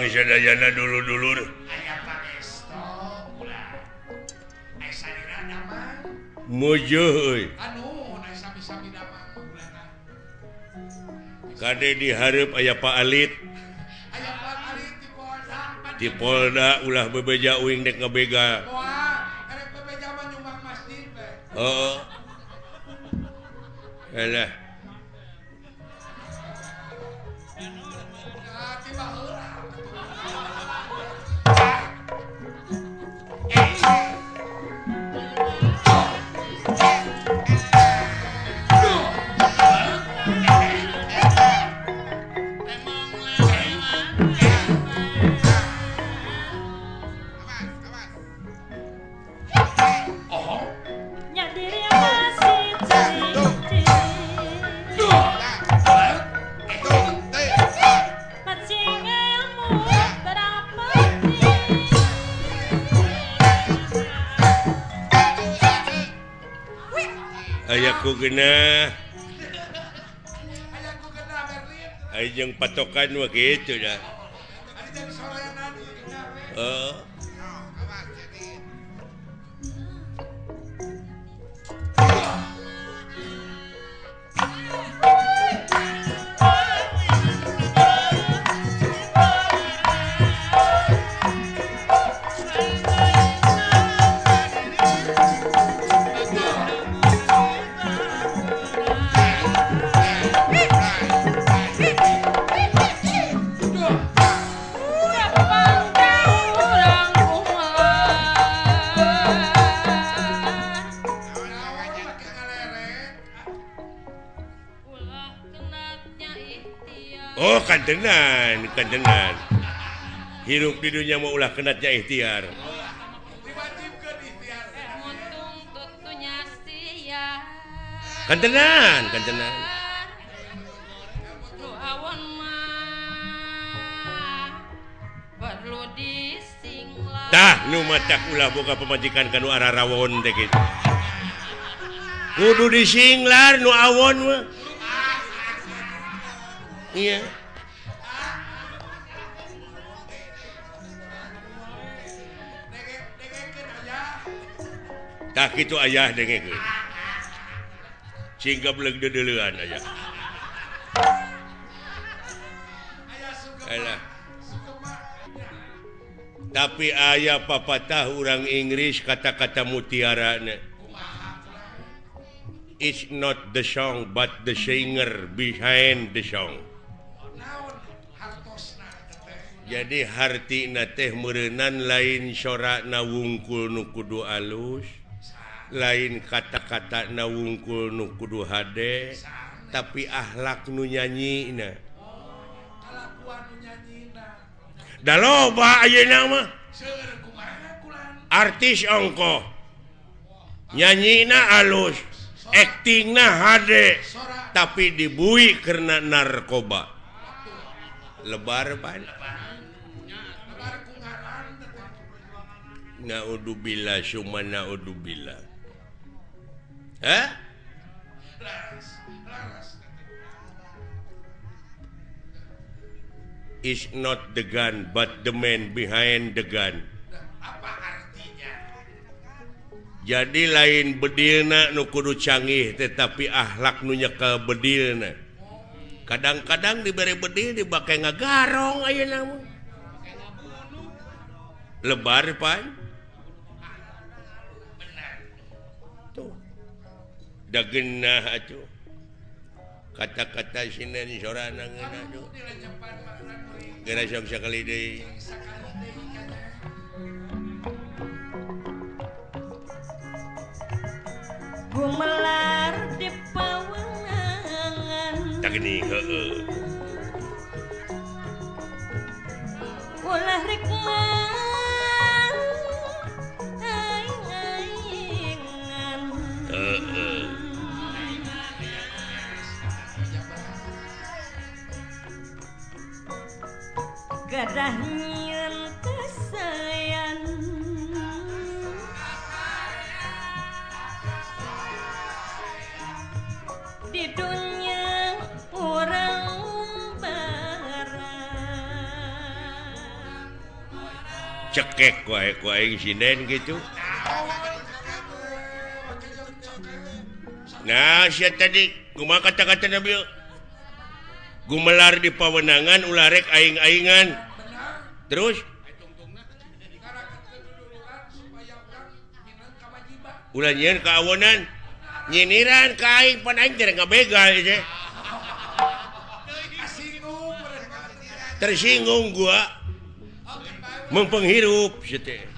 Mang sadayana dulu-dulur. Aya pangesto ulah. Aya sadira damang. Mojo euy. Anu aya sami-sami damang ulana. Kade di hareup aya Pak Alit. Aya Pak Alit di Polda. Di Polda ulah bebeja uing dek ngabega. Moal, karek bebeja mah nyumbang masjid teh. Heeh. Alah. Tiba heula. Ayaku genah. Ayaku kena Berlin. Aya jeung patokan mah kitu dah. Ari jadi sorayanan di gawe. Heeh. Oh, kantenan. Hirup di dunia mau ulah kenatnya ikhtiar. Diwajibkeun ikhtiar. Untung tutunya sia. Kantenan. Nu awon mah perlu disinglah. Tah, nu matak ulah boga pemajikan kanu ararawon teh kitu. Kudu disinglar nu awon mah. Iya. Dengekeun aya. Tah kitu ayah dengekeun. Singga beleg deuleuan aya. Aya sugema. Alah. Sugema. Tapi aya papatah urang Inggris kata-kata mutiarana. It's not the song but the singer behind the song. Naon hartosna teh. Jadi hartina teh meureunnan lain sorakna wungkul nu kudu alus, lain kata-kata na wungkul nu kudu hade, tapi akhlak nu nyanyina. Kalakuan nu nyanyina. Da loba ayeuna mah Seueur kumaha kulan. artis ongkoh. Nyanyina alus, aktingna hade, tapi dibui karena narkoba. Lebar pan. Lebar ku ngaran teh. Naudzubillah summa naudzubillah. Hah? Laras. Is not the gun but the man behind the gun. Apa artinya? Jadi lain bedilna nu kudu canggih tetapi akhlak nu nyekel bedilna. Kadang-kadang diberi bedil dibake ngagarong ayeuna mah. Lebar pan. Tuh. Da geunah atuh. Kata-kata sinan sorana ngeunah tuh. Dilenyepan makna kuring Geura sok sakali deui. sakali deui kana. Gumelar di pawangan. Tak geuning heueuh. Ulah rikman aing-aingan. Heeh. Gadah nyieun kesayan. Di dunia orang barang cekek wae ku aing sinden gitu. Nah, sia tadi kumaha kata-kata Nabi? Gumelar di pawenangan ulah rek aing-aingan. Terus ulah nyieun ka awonan. Nyiniran ka aing pan aing teh ngabegal teh. Tersinggung gua. Mempenghirup teh.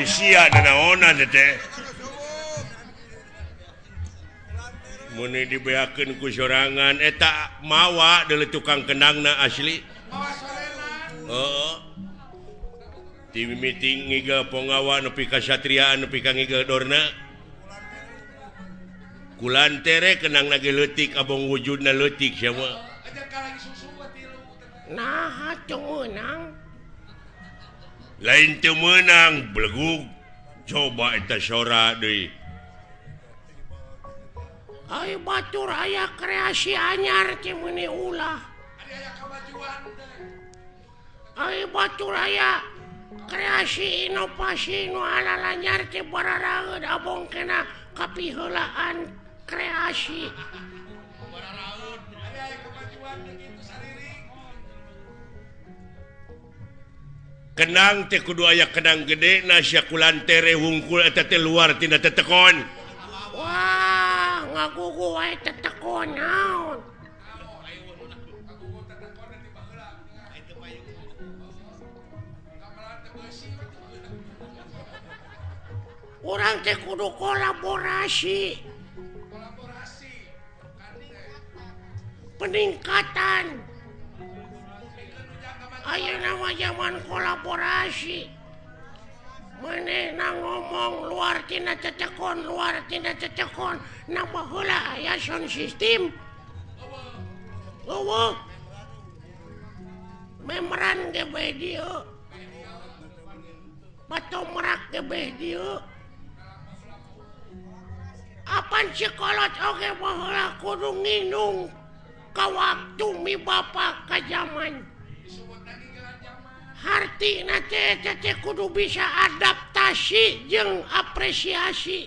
Sia nanaonan teh. Mun dibeakeun ku sorangan eta mawa deuleu tukang kendangna asli. Heeh. Ti meeting ngigel pongawa nepi ka satriaan nepi ka ngigel dorna. Kulan tere kenangna ge leutik abong wujudna leutik sia mah. Nah, atuh meunang. Lain teu meunang belegug coba eta sora deui ai batur aya kreasi anyar teh meuni ulah ai batur aya kreasi inovasi nu alalanyar teh bararaeud abong kena kapiheulaan kreasi bararaeud aya kemajuan begitu sariring. Kenang teh kudu aya kenang gede nasya kulan tere wungkul eta teh luar tina tetekon. Wah, ngagugu wae tetekon naon. Urang teh kudu kolaborasi. Peningkatan. Ayeuna mah zaman kolaborasi. Manehna ngomong luar tina cetekon, nambah heula aya sound system. Eueuh. Membran ge bae dieu. Batomrak ge bae dieu. Apan cikolot oge baheula kudu nginung ka waktu mi bapa ka zaman. Hartina teh kudu bisa adaptasi jeung apresiasi.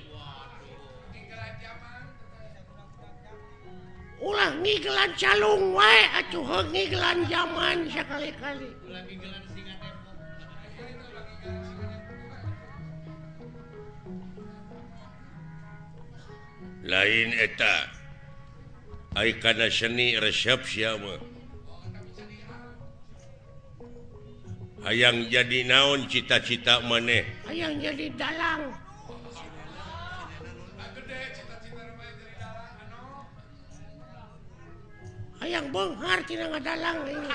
Ulah ngigelan calung wae atuh ngigelan zaman sakali-kali. Lain eta ai kana seni resep sia mah. Hayang jadi naon cita-cita maneh? Hayang jadi dalang. Hayang beunghar tina ngadalang ini.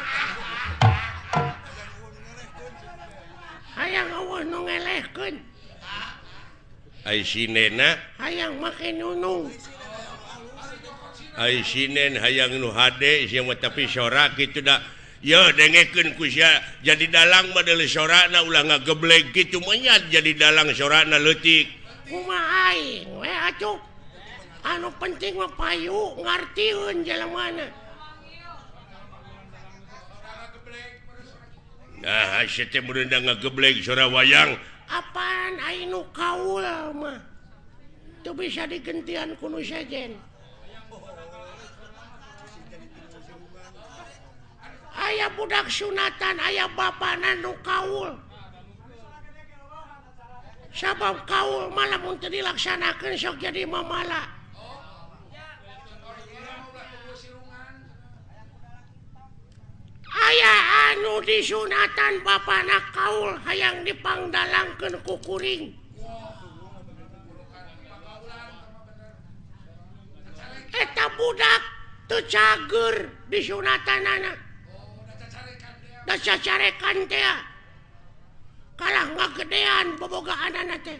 Aisinena hayang make nunung Aisinen hayang nu hade sia mah tapi sorak kitu da ya dengekeun ku sia jadi dalang mah deuleu sorakna ulah ngageblek kitu mah nya jadi dalang sorakna leutik kumaha aing we atuh anu penting mah payu ngartieun jelemana nah sia teh meunang ngageblek sora wayang apaan aing nu kaul mah teu bisa digentian ku nu sejen aya budak sunatan aya bapana nu kaul sabab kaul malah mun teu dilaksanakeun sok jadi mamala aya anu disunatan bapana kaul hayang dipangdalangkeun ku kuring eta budak teu cager disunatanana da cacarekan teh kalah ngagedean bobogaanana teh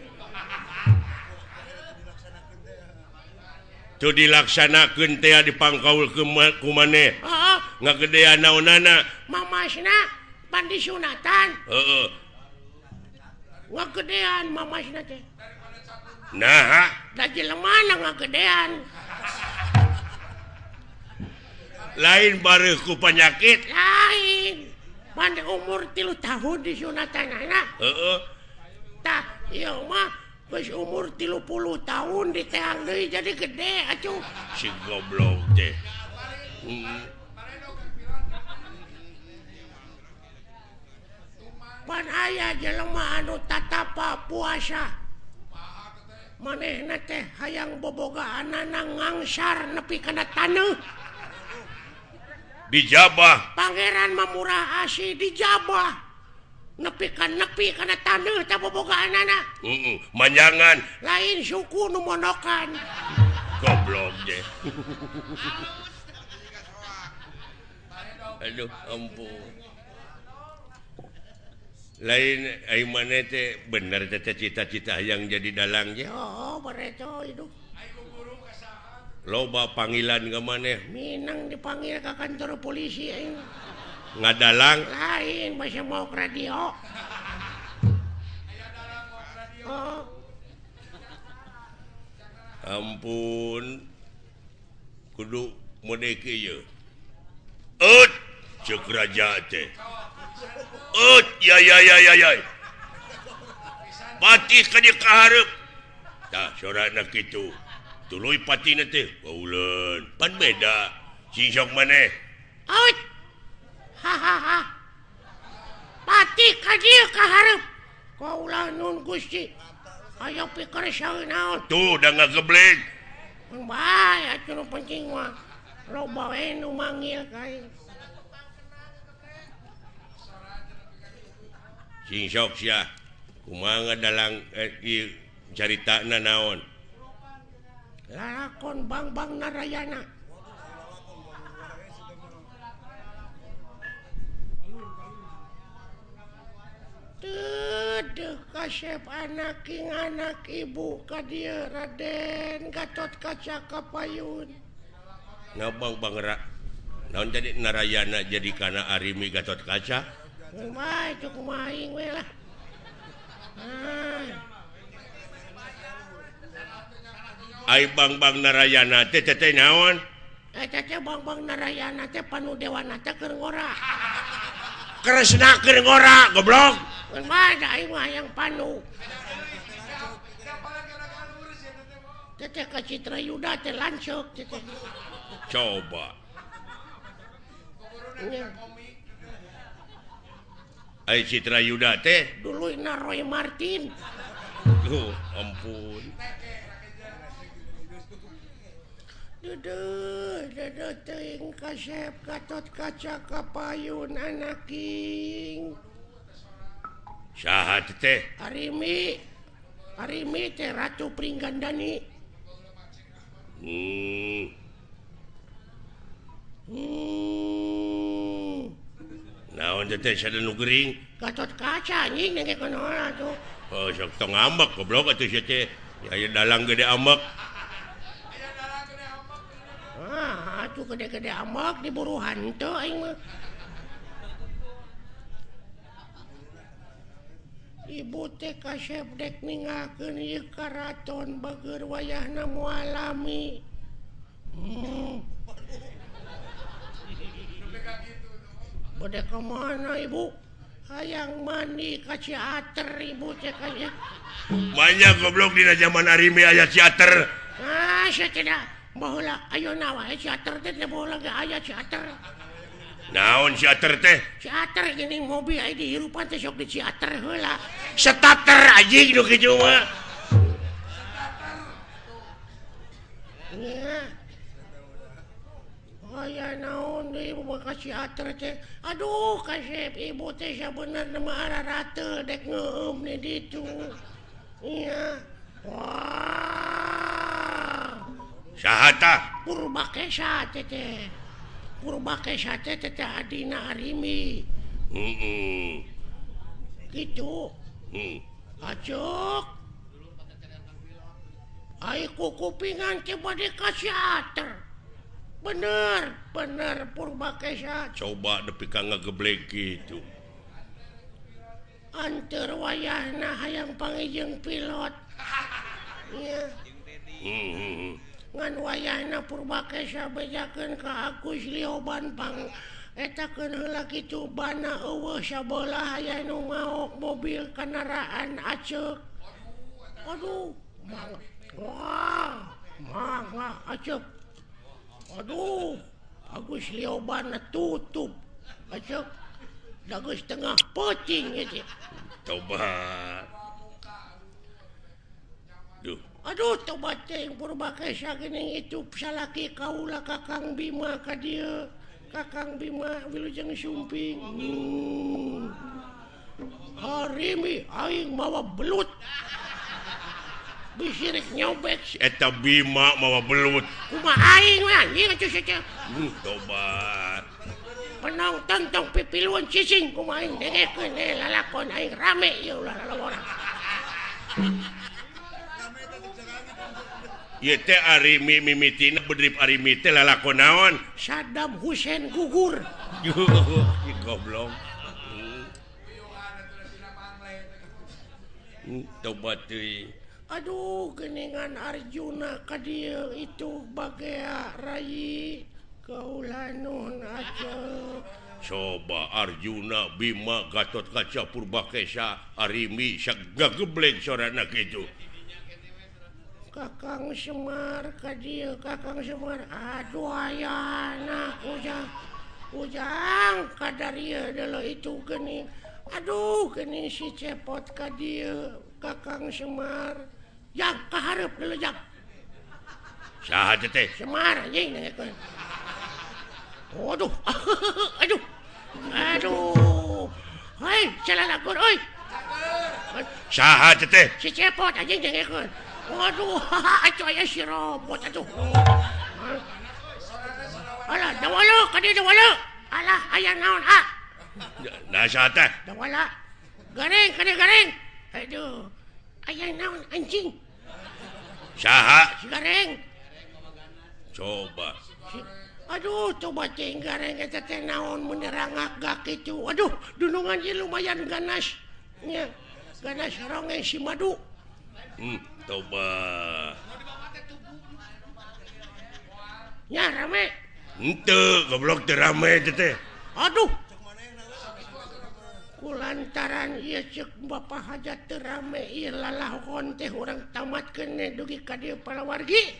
tu dilaksanakeun teh dipangkaul ku maneh heeh ngagedean naonana mamasna pan disunatan heeh ngagedean mamasna teh nah da jelema ngagedean lain bareuh ku penyakit lain pada umur 3 tahun disunatanana heeh tah ieu mah geus umur 30 tahun diteang deui jadi gede atuh si goblok teh pan aya jelema anu tatapa puasa manehna teh hayang bobogaanana ngangsar nepi kana taneuh dijabah Pangeran Mamurah Asih dijabah nepi kana taneuh teh bobogaanana manjangan lain suku nu mondokan goblok deh aduh ampun lain ai maneh teh bener teh cita-cita yang jadi dalang ya oh bereto itu loba panggilan ke maneh minang dipanggil ke kantor polisi aing ngadalang lain masih mau ke radio oh ampun kudu mode kieu cek raja teh ya pati ka dieu kahareup tah sorana kitu tuluy patina teh pauleun pan beda sing sok maneh out hahaha pati ka dieu kahareup kaulah nun Gusti aya pikir saeunaon tuh da ngageblek bae atuh nu penting mah loba we nu manggil ka aing sing sok sia kumaha ngadalang ieu caritana naon lalakon Bang Narayana Teuh kasep anak ibu ka dieu Raden Gatot Kaca Kapayun nah Bang naon jadi Narayana jadi kana Arimi Gatot Kaca kumaha itu kumaha aing we lah ai Bang Narayana teh naon eta teh Bang Narayana teh panu dewana teh keur ngora Kresna keur ngora goblok kumaha da aing mah yang panu teh ka Citra Yuda teh lanceuk teh coba nya ai Citra Yuda teh duluina Roy Martin ampun Duduh teuing kasep Gatot Kaca Kapayun anak king saha teh Arimi teh Ratu Pringgandani naon teh sada nu geuring Gatot Kaca anjing nengke kunaon atuh oh sok tong ngambek goblok atuh sia teh aya dalang gede amak. Atuh gede-gede amak diburu hanteu aing mah. Ibu teh kasep dek ningakeun ieu karaton bageur wayahna moal alami. Bade ka mana ibu? Hayang mandi ka Ciater ibu teh kaya. Banyak goblok dina zaman Arimi aya Ciater. Saya tidak baheula ayeuna wae Ciater teh baheula ge aya Ciater. Naon Ciater teh? Ciater geuning mobil aya di hirupan teh sok di Ciater heula. Starter anjing nu kitu mah. Ya. Aya naon deui boga Ciater teh. Aduh kasep ibu teh sabenerna mah ararateul dek ngeueum di ditu. Iya. Wah. Saha tah? Purbakesa teh. Purbakesa teh adina Arimi. Gitu. Acok. Ai kupingan teh bade ka Ciater. Bener Purbakesa. Coba nepi ka ngageblek gitu. Anteur wayahna hayang pangijeng pilot. Iya. Ngan wayahna Purbakesa bejakeun ka Agus Lioban pang etakeun heula kitu bana eueuh sabelah aya nu maok mobil kendaraan aceuk. Aduh, wah, aceuk. Aduh, Agus Lioban tutup. Aceuk. Dageus tengah peuting ieu. Tobat. Duh. Aduh, tobat teh Purbakesa geuning itu salaki kaula Kakang Bima ka dieu. Kakang Bima wilujeng sumping. Arimi aing mawa belut. Bisirik nyobek. Eta Bima mawa belut. Kumaha aing we anjing atuh saja. Tobat. Penonton tong pipiluan cicing kumaha aing dengekeun lalakon aing rame ieu ulah orang. Ieu teh Arimi mimitina bedrip Arimi teh lalakon naon? Saddam Hussein gugur. Goblok. Tobat deui. Aduh, geningan Arjuna ka dieu itu bagea rai kaula nuhun aceuk. Coba Arjuna, Bima, Gatot Kaca, Purbakesa, Arimi, gageblek sorana kitu. Kakang Semar ka dieu, Kakang Semar. Aduh ayana ujang kadarieu deuleu itu geuning. Aduh, geuning si cepot ka dieu, Kakang Semar. Yang kaharep deuleu jak. Saha teh? Semar anjing dengekeun. Waduh. Aduh. Hei, salalagur euy. Saha teh? Si cepot anjing dengekeun. Waduh, atuh aya si robot atuh. Alah, dawala ka dieu dawala. Alah, aya naon ah? Nah saha teh? Dawala. Gareng ka dieu gareng. Aduh. Aya naon anjing? Saha? Si gareng. Coba. Aduh, coba cing gareng eta teh naon menerangak gak kitu. Aduh, dunungan ieu lumayan ganas. Nya, ganas ronge si madu. Coba. Nya rame. Henteu, goblok teh rame teh. Aduh. Kulantaran ieu ceuk Bapak Hajat teu rame ieu lalahon teh urang tamatkeun dugi ka dieu palawargi.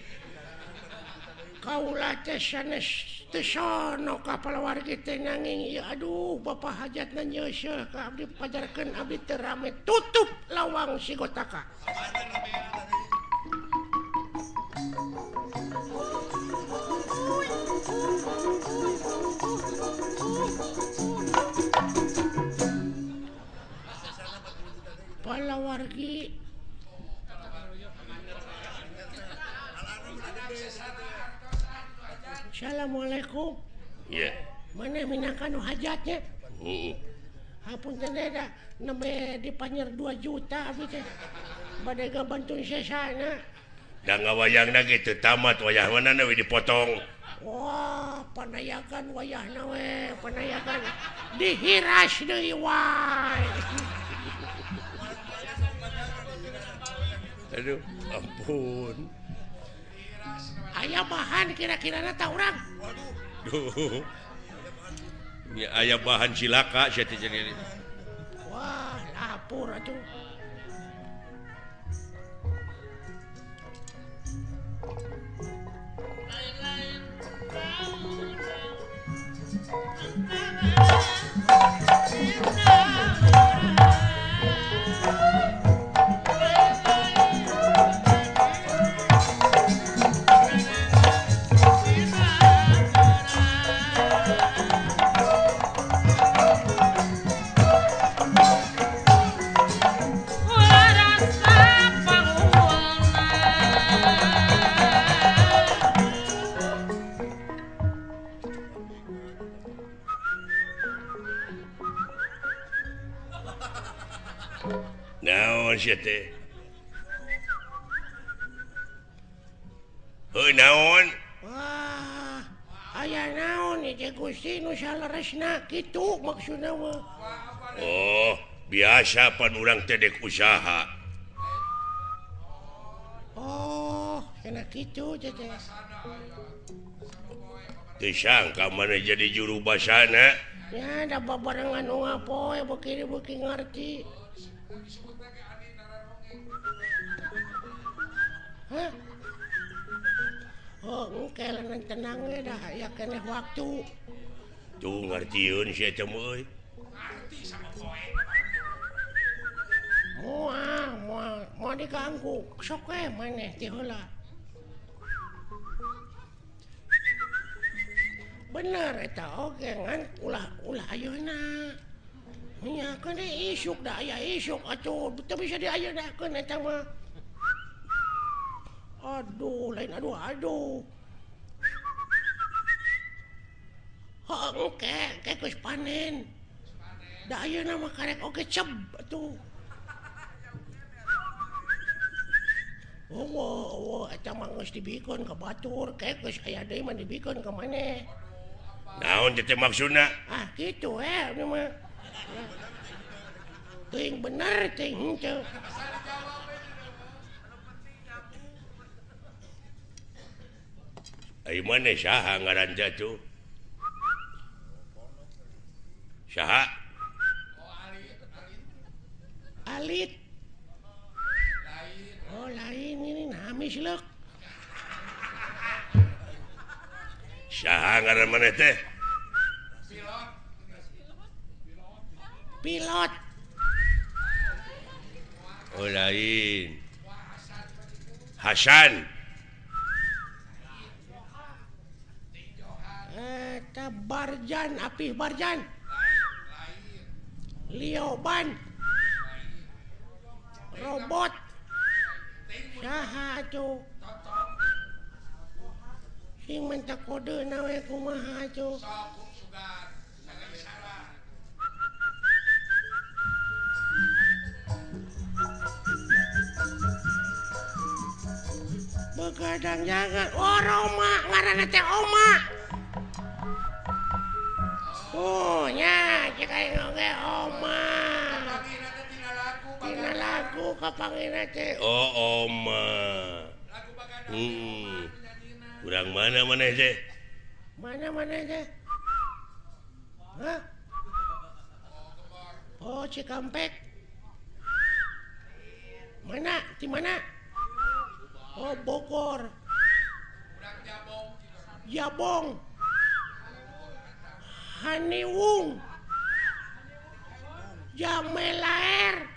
Kaula teh sanes teu sono ka palawargi teh nanging ieu aduh Bapak Hajatna nyeuseul ka abdi pajarkeun abdi teu rame tutup lawang si Gotaka. Palawargi Assalamualaikum. Iya. Mana minangkan hajatnya? Hapunten da nembe dipanjer 2 juta abdi teh. Badai ngabantun sesana. Da ngawayangna gitu tamat wayah mana we dipotong. Wah, panayakan wayahna we, panayakan dihiras deui wae. Aduh, ampun. Aya bahan kira-kira tah urang. Duh. Ya aya bahan cilaka sia teh jadi. Wah, lapur atuh. Naon sia teh? Heuh naon? Wah, aya naon ieu Gusti nu saleresna kitu maksudna mah. Oh, biasa pan urang teh dek usaha. Oh, cenah kitu teh. Teu sangka mana jadi juru basana. Ya, da babarengan nu ngapoe beuki ngarti. Hah? Oh, engke lanan tenang we dah, ya keneh waktu. Tuh ngartieun sia teh euy. Moal diganggu, sok we maneh ti heula. Bener eta oge ngan ulah ayeuna. Nya kan isuk da aya isuk atuh, teu bisa diayeuna eta mah. Aduh, lain aduh. Engke geus panen. Da ayeuna mah karek oge ceb atuh. Oh, eta mah geus dibikeun ka batur, geus aya deui mah dibikeun ka maneh. Naon teh maksudna? Ah, kitu we mah. Teuing bener teuing henteu. Ai maneh saha ngaran teh tuh? Saha? Alit. Oh, lain ini namis leuk. Saha ngaran maneh teh? Pilot. Oh lain. Hasan. Eta Barjan, Apih Barjan. Lioban. Robot. Saha atuh? Sing minta kodena we kumaha atuh? Begadang jangan. Oh, Roma, ngaranna teh Oma. Oh, nya cek aing oge Oma. Tina lagu kapangina teh. Oh, Oma. Urang mana maneh teh? Mana teh? Hah? Oh, Cikampek. Mana? Di mana? Oh, Bogor. Jabong. Haniwung. Jamelaer.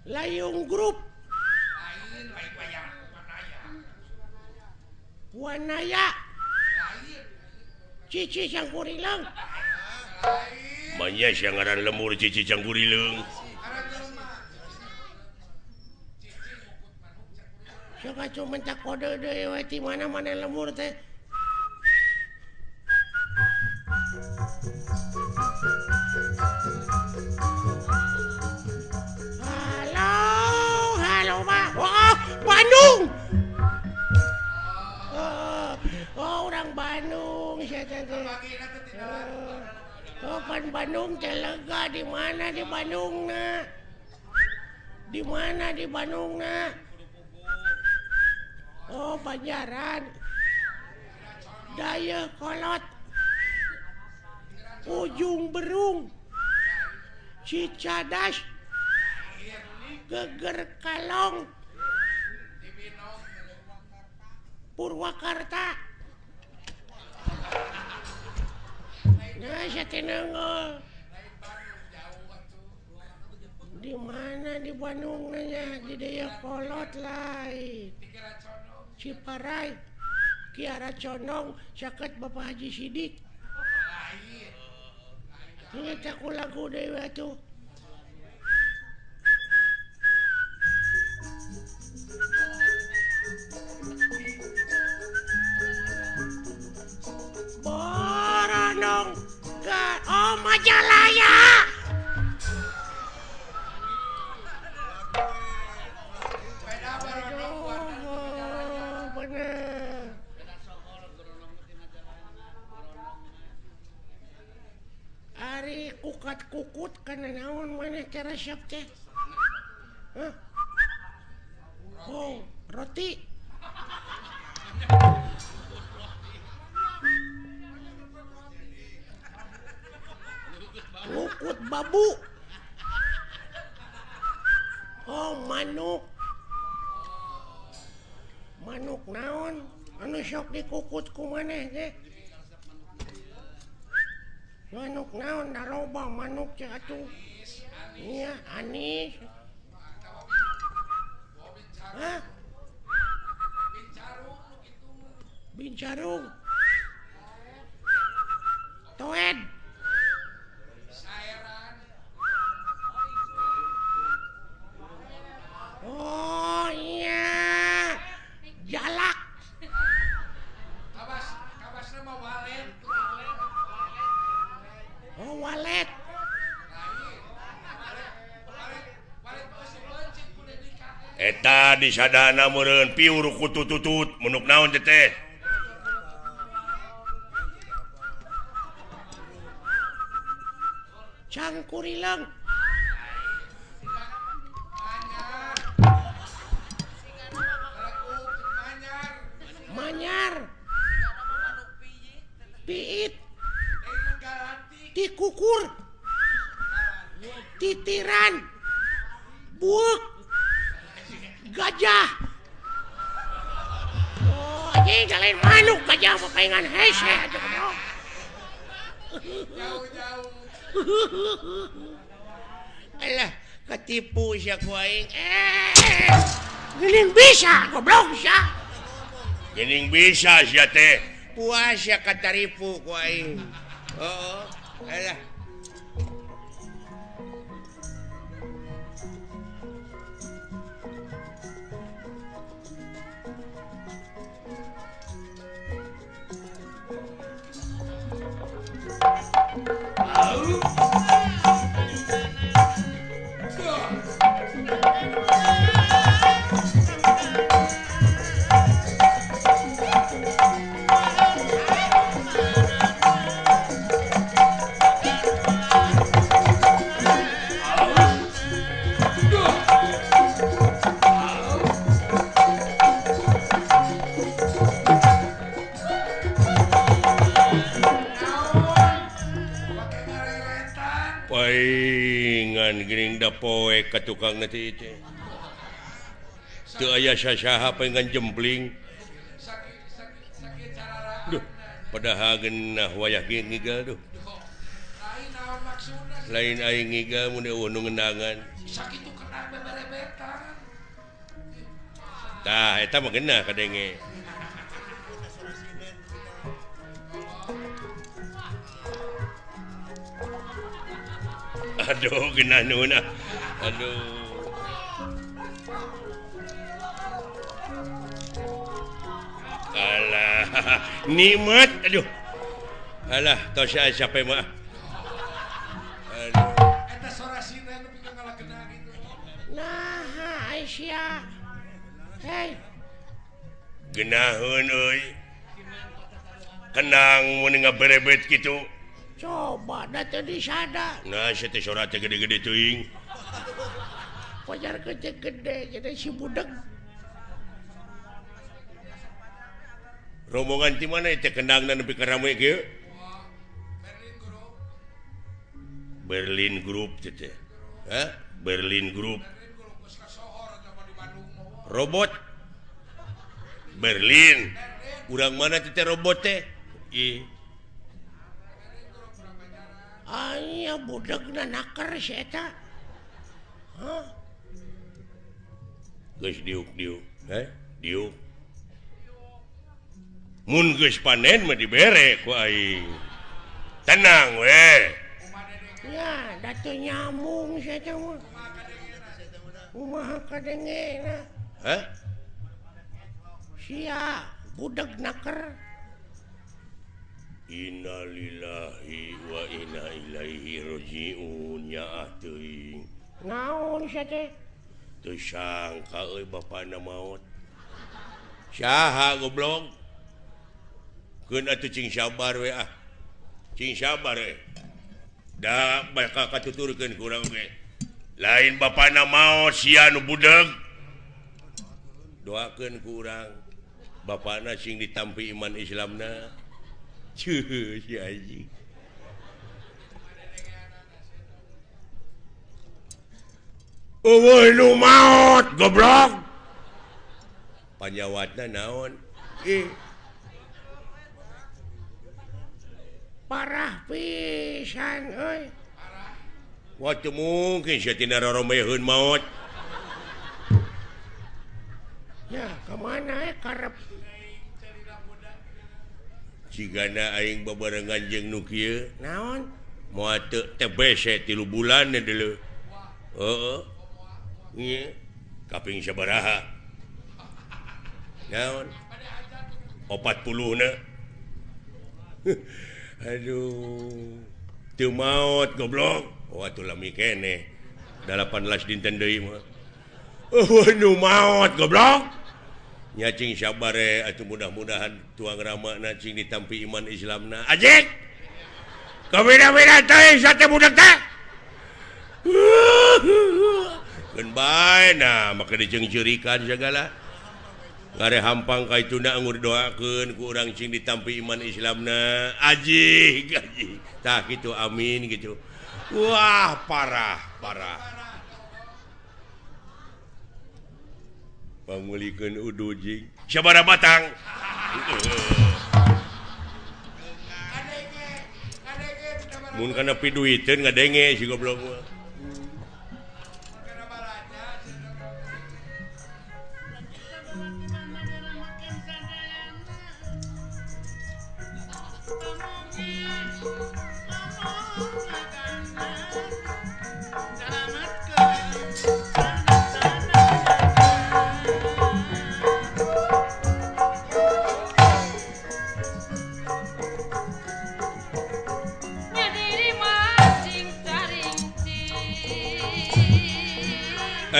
Layung Grup. Wanaya. Cici Cangkurileung. Manya sia ngaran lemur Cici Cangkurileung. Sok atuh mentak kode deui we ti mana lemur teh. Pan Bandung telega di mana di Bandungna? Di mana di Bandungna? Oh, Banjaran. Daya Kolot. Ujung Berung. Cicadas. Geger Kalong. Purwakarta. Nah, Jatinangor. Di mana di Bandung nanya di Daya Kolot lain. Ciparai, Kiara Condong, saket Bapak Haji Sidik. Ini aku lagu dewa tuh. Boronong, oh Majalaya. Ari kukat kukut kana naon maneh cara siap teh? Hah? Oh, roti. Kukut babu. Oh, manuk. Manuk naon? Anu sok dikukut ku maneh teh? Manuk naon daroba manuk cek atuh. Iya, anis. Hah? Bincarung. Toed. Oh iya. Jalak. Kabas nama walet. Oh walet. Eta disadana meureun piur kutututut munuk naon teh? Cangkurileung. Manyar. Piit. Tikukur. Titiran. Buuk. Gajah. Oh, anjing lain manuk gajah papaingan hese aja bro. Jauh-jauh. Alah, ketipu sia ku aing. Geuning bisa goblok sia. Geuning bisa sia teh. Puas ya kataripu ku aing. Oh, alah. Geuning da poe ka tukang nanti teh. Teu aya sasaha pengen jempling. Sakit cara. Duh, padahal geunah wayah ngigal duh. Lain naon maksudna? Lain aing ngigal mun eueuh nu ngendangan. Sakit tuh kena beberebetan. Tah eta mah geunah kadenge. Aduh, geunah nuna. Aduh. Alah, nikmat. Aduh. Alah, tos siapa mah. Aduh. Eta sorasina nu pikeun ngalakeuna gitu. Nah, Aisyah. Hei, Geunaheun euy. Kenang mun ngaberebet kitu. coba da teu disada nah saya teh sorat teh gede-gede teuing pajar gede-gede jadi si budak rombongan ti mana teh kendangna nepi ka rame kieu Berlin Group teh hah Berlin Group robot Berlin urang mana teh robot teh aya budakna naker si eta hah geus diuk diuk mun geus panen mah dibere ku aing tenang we ya da teu nyambung si eta mah kumaha kadengena hah sia budak naker innalillahi wa inna ilaihi rajiun nyaah teuing naon sia teh teu sangka euy bapana maot saha goblok keun atuh cing sabar we cing sabar we da bakal katuturkeun ku urang ge lain bapana maot sia nu budeug doakeun ku urang bapana sing ditampi iman Islamna cuh si anjing eueuh nu maot goblok panyawatna naon parah pisan euy wah teu mungkin sia tina roromeheun maot ya kemana karep cigana aing babarengan jeung nu kieu naon moal teu teh bese 3 bulan deuleu heeh nya kaping sabaraha naon 40 na aduh teu maot goblok atuh lami keneh 18 dinten deui mah nu maot goblok nya cing sabar atuh mudah-mudahan tuang ramana cing ditampi iman Islamna ajek kabeda-beda teh sate budak teh keun bae nah maka diceungceurikan segala ngare hampang ka ituna anggur doakeun ku urang cing ditampi iman Islamna ajik tah kitu amin gitu wah parah pangulikeun udu jing sabaraha batang mun kana piduiteun ngadenge si goblok mah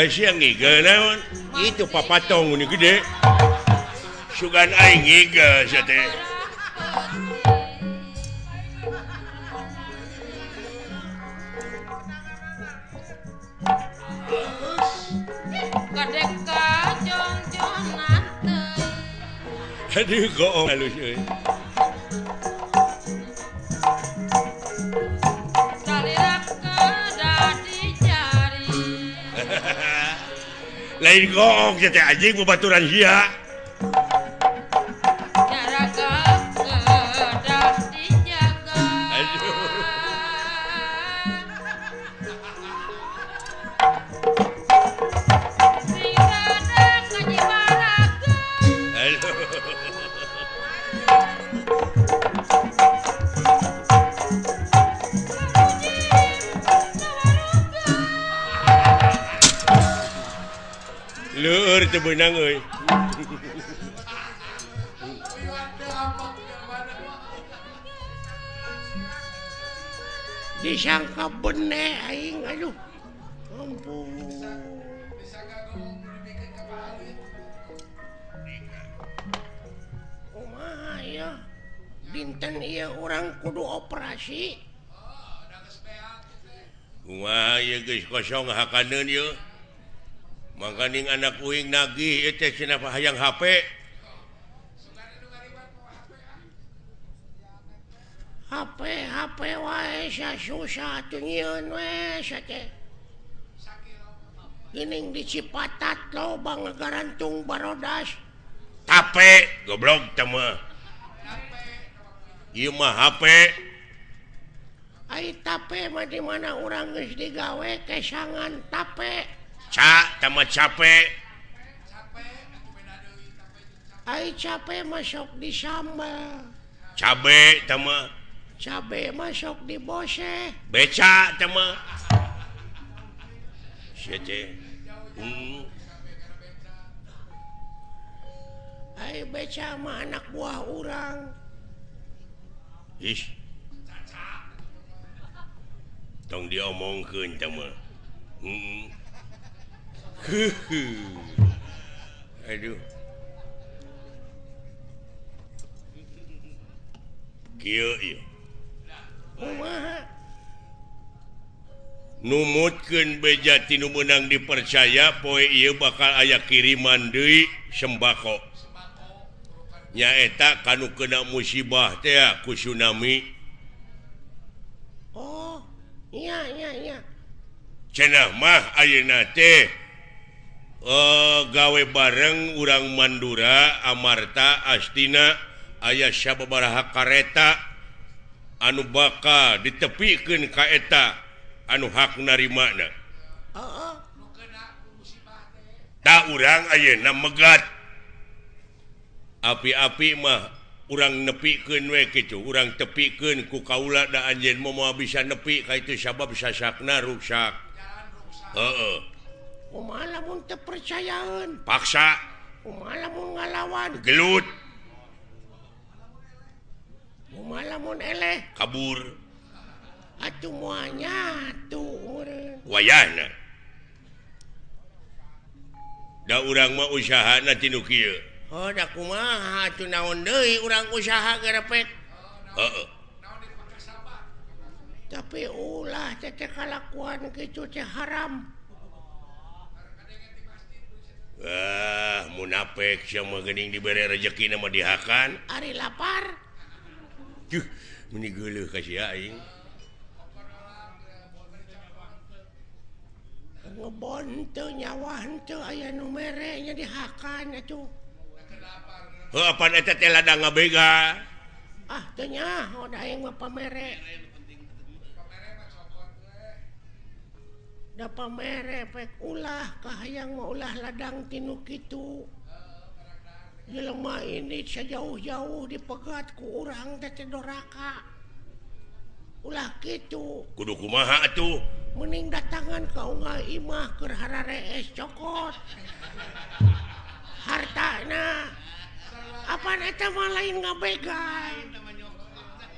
siang ngiga naon itu papatong ini gede sugan aing ngiga sia teh kadeka jong-jongan teh aduh goong halus euy lain goong teh anjing babaturan sia jaraga kedah dijaga aduh sing rada kajibaraga aduh leur teu beunang euy disangka bener aing aduh ampun kumaha ya dinten ieu urang kudu operasi. Wah, ieu geus kosong hakaneun ieu. Mangkaning anak uing nagih ieu teh cenah hayang HP. HP wae susah atuh nyieun we teh. Geuning di Cipatat loba ngagarantung barodas. Tape goblok teh mah. Ieu mah HP. Ai tape mah di mana urang geus digawe kesangan tape. Teh mah capek. Ai cape masuk di sambal. Cabe teh mah. Cabe masuk di bose. Beca teh mah. Sia teh. Ai beca mah anak buah urang. Ish. Tong diomongkeun teh mah. Aduh. Kieu ieu. Kumaha? Numutkeun beja tinu meunang dipercaya poe ieu bakal aya kiriman deui sembako. Nyaeta kanu kena musibah teh ku tsunami. Oh, iya. Cenah mah ayeuna teh gawe bareng urang Mandura, Amarta, Astina aya sababaraha kareta anu bakal ditepikeun ka eta anu hak narimana. Heeh. Ta urang ayeuna megat. Api-api mah urang nepikeun we kitu, urang tepikeun ku kaula da anjeun moal bisa nepi ka itu sabab sasakna rusak. Heeh. Kumaha lamun teu percayaeun? Paksa, Kumaha lamun ngalawan? gelut, Kumaha lamun eleh? kabur, Atuh moal nyatu meureun. wayahna. Da urang mah usahana tinu kieu. Oh, da kumaha atuh naon deui urang usaha garepek. Heeh. Tapi ulah teh kalakuan kitu teh haram. Munafik sia mah geuning dibere rezekina mah dihakan. Ari lapar. Meni geuleuh ka sia aing. Ngebon teu nyawah teu aya nu mere nya dihakan atuh. Heuh apan eta teh ladang ngabega. Ah teu nya, da aing mah pamere. Da pamere pek ulah kahayang mah ulah ladang tinu kitu. Jelema ini sajauh-jauh dipegat ku urang teh doraka. Ulah kitu. Kudu kumaha atuh? Mending datangan ka unggal imah keur hararees cokot. Hartana. Apaan eta mah lain ngabegal.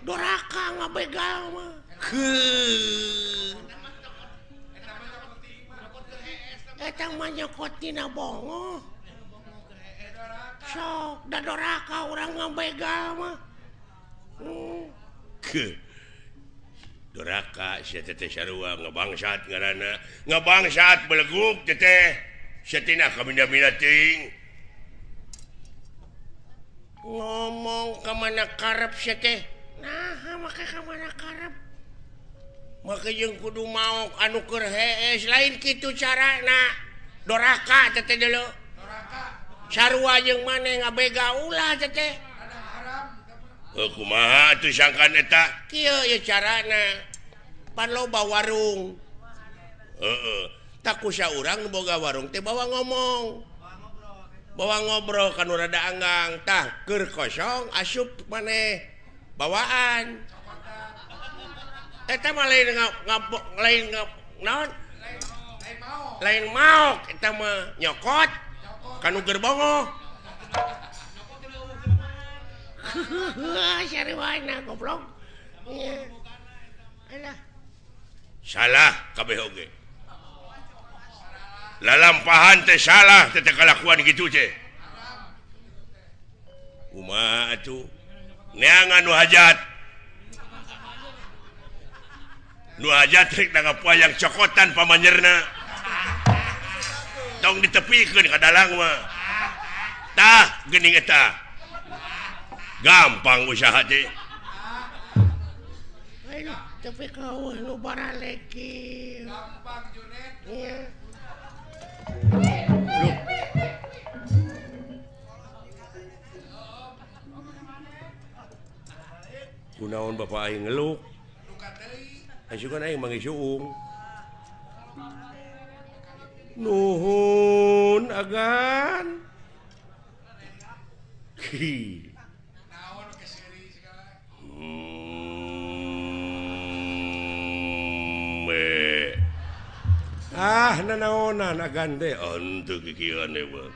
Doraka ngabegal mah. Eta mah nyokot tina bongo. Sok da doraka urang ngabegal mah. Doraka sia teh sarua ngabangsat ngaranna. Ngabangsat beleguk teh. Sia tina kaminda-minda teuing. Ngomong ka mana karep sia teh. Nah, make ka mana karep. Make jeung kudu maok anu keur hees lain kitu carana. Doraka teh deuleu. Doraka. Sarua jeung maneh ngabega ulah teh. Kumaha atuh sangkan eta? Kieu ye carana. Pan loba warung. Heeh. Tak kusa urang nu boga warung teh bawa ngomong. Bawa ngobrol kanu rada anggang. Tah keur kosong asup maneh bawaan. Eta mah lain naon? Lain maok eta mah nyokot kanu gerbongo. Sariwana goblok. Iya. Alah. Salah kabeh oge. Lalampahan teh salah teh kalakuan kitu teh. Kumaha atuh? neangan nu hajat trik yang cokotan pamanyerna tong ditepikeun ka dalang mah tah geuning eta gampang usaha teh tapi kau lu baraleki gampang Junet iya kunaon bapak aing ngeluk luka deui asukan aing mangisuung nuhun agan naon keseri segala nanaonan agan teh ontu kikieuan teh mah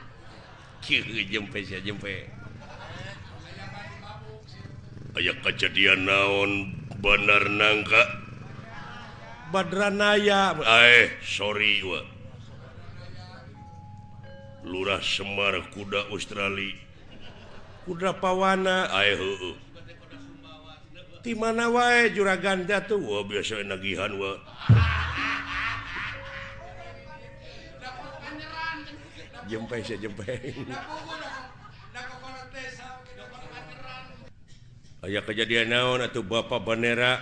kieu jempe aya kejadian naon bener nangka Badranaya sorry wa Lurah Semar kuda Australia kuda pawana heueuh di mana wae juragan tuh wah biasa nagihan wa jempe aya kejadian naon atuh bapak bandera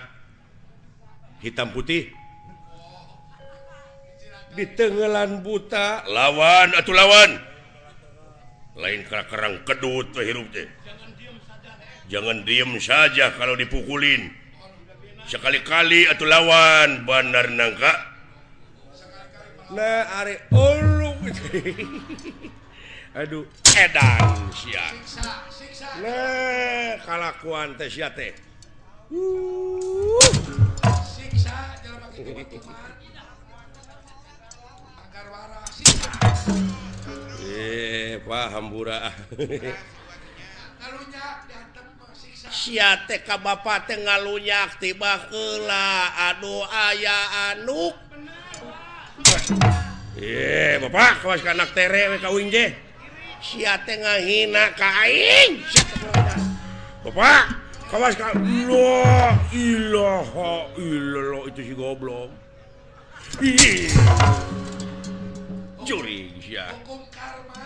hitam putih di tenggelan buta lawan lain kerang kedut hirup teh jangan diem saja kalau dipukulin sekali-kali atuh lawan bandar nangka nah are ulung aduh edan sia siksa nah kalakuan teh sia teh siksa jalan pakai kebatuan anggar waras siksa paham bura ngalunyak diantem siksa sia teh ka bapak teh ngalunyak tiba heula aduh aya anuk bapak kawas ka anak tere we kawin je sia teh ngahina ka aing bapak kawas ka la ilaha illallah itu si goblok curi sia hukum karma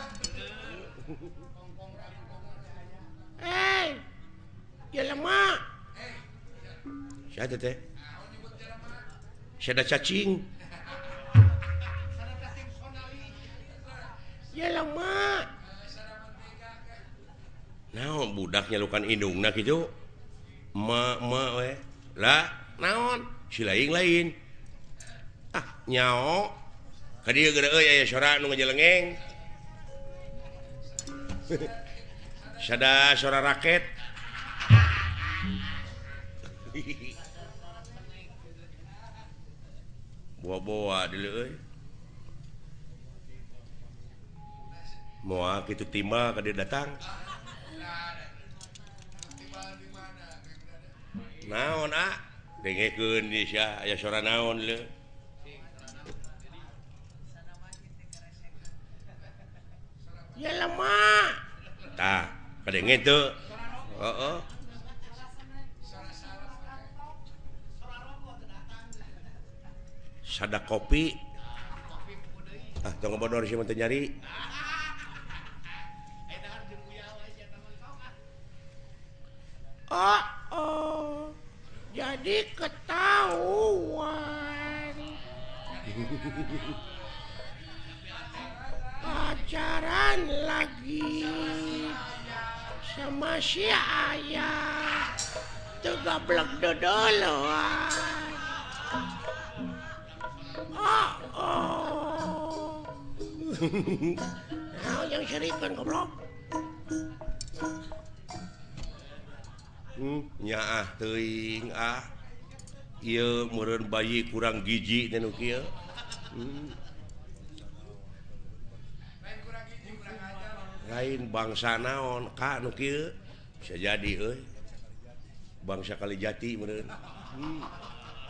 jelema sia teh sia da cacing jelema naon budak nyalukan indungna kitu ma we lah naon si lain nyao ka dieu geura euy aya sora nu ngajelengeng sada sora raket boa-boa deuleu euy moal kitu timba ka dia datang naon dengekeun di sia aya sora naon le jelema tah kadenge teu heeh sada kopi tong bodor sih teu nyari jadi ketahuan pacaran lagi sama si ayah tegablek dodoloan nah yang syarikan goblok nyaah teuing ieu meureun bayi kurang giji teh nu kieu lain bangsa naon ka nu kieu bisa jadi euy bangsa Kalijati meureun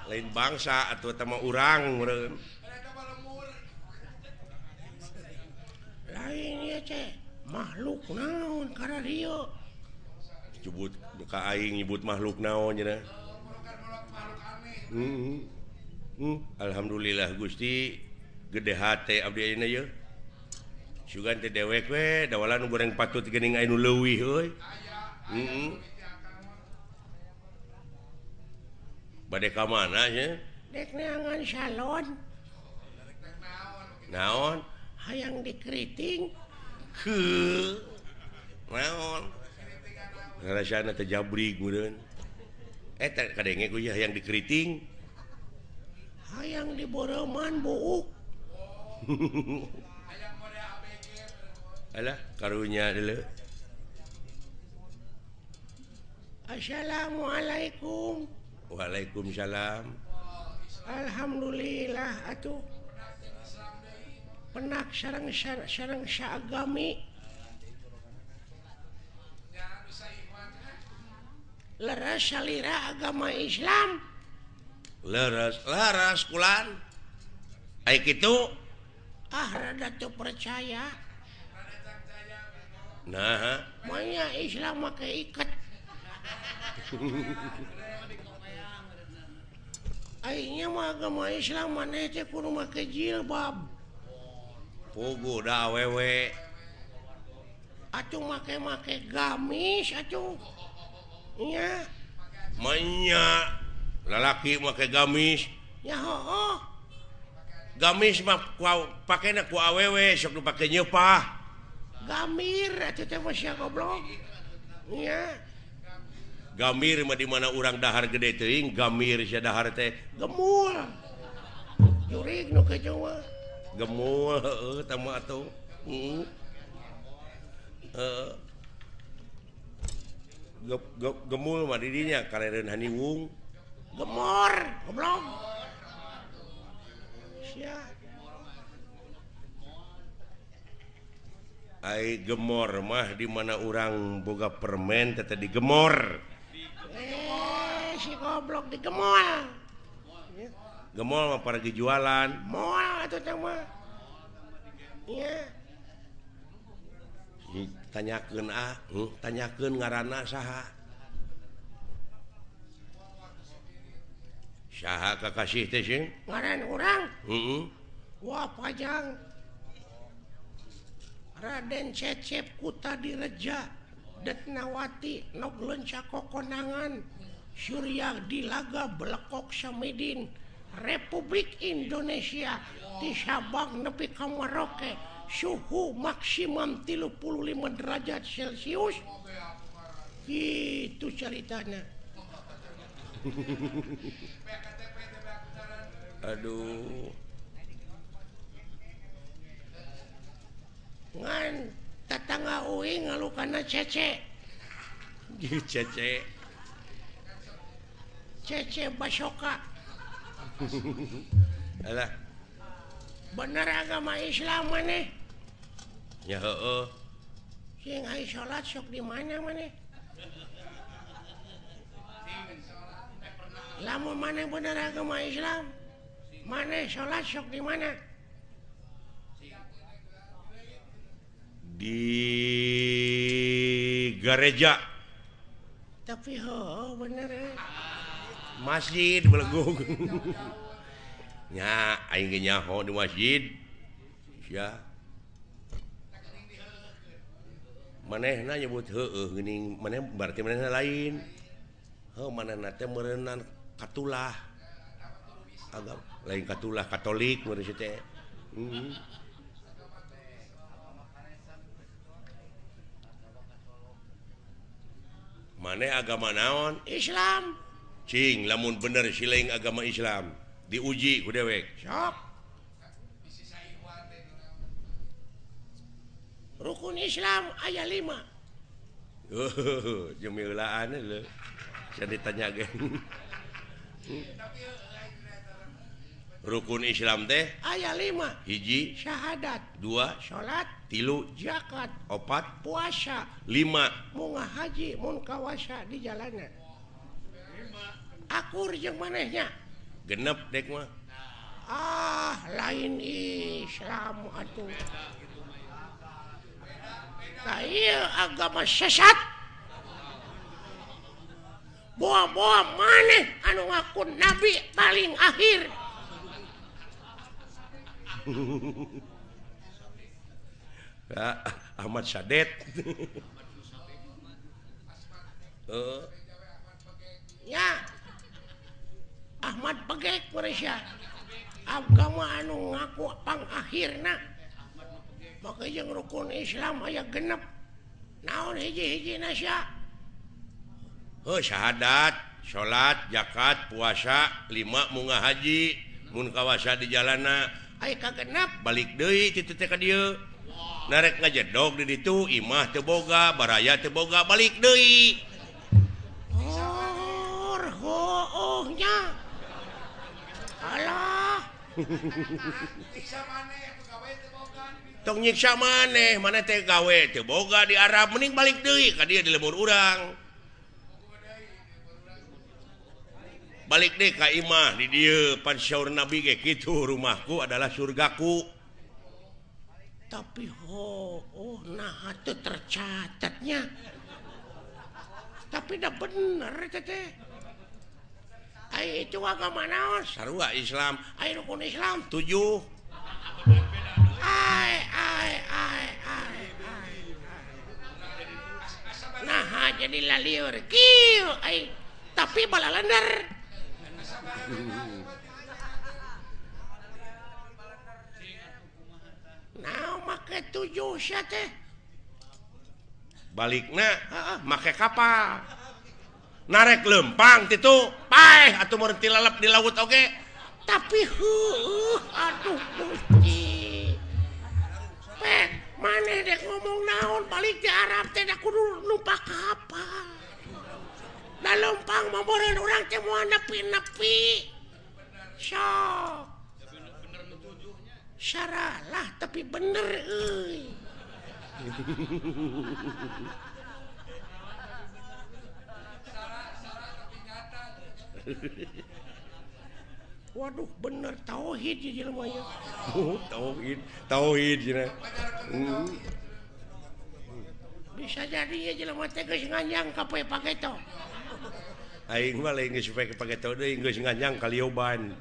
lain bangsa atuh eta mah urang meureun lain ieu teh makhluk naon kana dieu Nyebut ka aing nyebut makhluk naon cenah. Alhamdulillah Gusti gede hate abdi ayeuna ye. Sugan teh dewek we dawalan goreng patut geuning anu leuwih euy. Bade ka mana nya? Dek neangan salon. Naon? Hayang dikeriting. Naon? Rasana teh jabrig meureun. Eta kadenge ku hayang dikeriting. Hayang diboreman buuk. Alah karunya deuleu. Assalamualaikum. Waalaikumsalam. Alhamdulillah atuh. Penak sareng saagami. Leres salira agama Islam. Laras kulan. Ai kitu. Rada teu percaya. Nah, Manya Islam make iket. Aingnya mah agama Islam maneh teh kudu make jilbab. pugu da awewe. Atuh make gamis atuh. Nya. Manya lalaki make gamis. Ya heuh. Gamis mah pakena ku awewe sok dipake nyeupah. Gamir atuh teh mah sia goblok. Nya. Gamir mah di mana urang dahar gede teuing, gamir sia dahar teh Gemul. Jurig nu kitu mah. gemul heueuh tah mah atuh. Gemul mah di dinya karereun haniwung. Gemor, goblok. Sia. Ai gemor mah di mana urang boga permen teh digemor. Si goblok digemol. Gemol mah pergi jualan. Moal atuh teh mah. Iya. Tanyakeun tanyakeun ngaranna saha? Saha kakasih teh sih? Ngaran urang. Heeh. Wah pajang. Raden Cecep Kuta Direja Detnawati Noglenca Kokonangan Surya Dilaga Belekok Samidin Republik Indonesia di Sabang nepi ka Merauke suhu maksimum 35 derajat Celcius gitu ceritanya. Aduh. Ngan tetangga uing ngalukana Cece. Cece. Cece Basoka. Alah. Bener agama Islam maneh. Ya heueuh. Sing ai salat sok di mana maneh? Lamun maneh bener agama Islam, maneh salat sok di mana? Di gereja. Tapi bener. Masjid belegog. Nya aing ge nyaho di masjid. Sia. Manehna nyebut heueuh geuning maneh berarti manehna lain. Heuh manehna teh meureunna katulah. Agama lain katulah Katolik meureun teh. Maneh agama naon? Islam. Cing lamun bener sileing agama Islam diuji ku dewek. Sok. Rukun Islam aya 5. Jemilaan lho. Saya ditanya gen. Rukun Islam teh Aya 5. hiji, Syahadat, 2, salat, 3, zakat, 4, puasa, 5. munggah haji, mun kawasa di jalanan. Akur jeung manehnya. Genep dek mah. Lain Islam atuh. Tah ieu agama sesat. boa-boa maneh anu ngaku nabi paling akhir. Ya, Ahmad Sadet. Ya Ahmad Pegek Malaysia agama anu ngaku pang akhirna maka jeung rukun Islam aya genep naon hiji-hiji nasya Syahadat, salat, zakat, puasa, 5 munggah haji, mun kawasa di jalana aya kagenep balik deui ti teh ka dieu. Narek ngajedog di ditu imah teu boga, baraya teu boga, balik deui. Nya alah Siksa maneh pegawai teu boga. Tong nyiksa maneh, mana teh gawe teu boga di Arab mending balik deui ka dieu di lemur urang. Balik deh ka imah di dieu pan syaur Nabi ge kitu rumahku adalah surgaku. tapi nah itu tercatatnya tapi dah bener teh ai itu agama naon Sarua Islam, ai rukun Islam 7. ai nah jadi laliur kieu ai tapi balalender nah make 7 sia teh Balikna make kapal. Narek lempang titu paeh atuh meureun tilalap di laut oge. tapi aduh Gusti pek maneh dek ngomong naon balik di Arab teh da kudu numpak kapal da lempang mah meureun urang teh moal nepi-nepi sok syaralah tapi bener euy waduh bener tauhid ya jelema ya Tauhid cenah. bisa jadi ya jelema teh geus nganjang ka poe paketo Aing mah lain geus pake tau deui geus nganjang ka Lioban.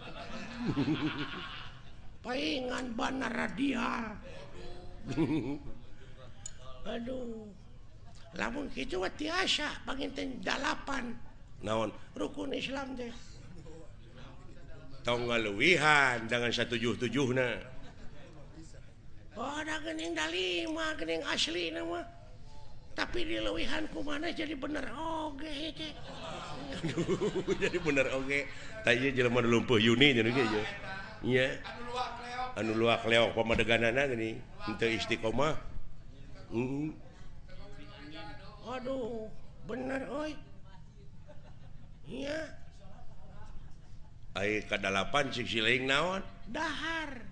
paingan bana radial aduh lamun kitu mah tiasa panginten 8 Naon? rukun Islam teh Tong ngaluwihan dengan 177na. oh ada geuning da 5 geuning asli nama tapi di leuwihan kumana jadi bener oge teh Jadi bener oge. Tah ieu jelema nu lumpuh Yuni nya ge ya. Nya anu luak leok pamadeganana geuning henteu istiqomah. aduh bener oi iya Ai ka 8 cik sileing naon? dahar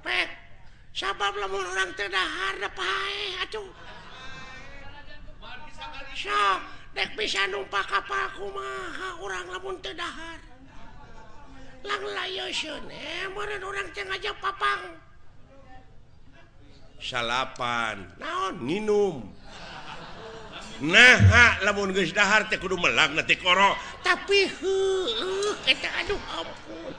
pek sabab lamun orang teu dahar da paeh atuh sok dek bisa numpak kapal kumaha urang lamun teu dahar lang layeusieun meureun urang teh ngajak papang Salapan naon nginum. Nah, lamun geus dahar teh kudu melag na ti koro. tapi eta aduh ampun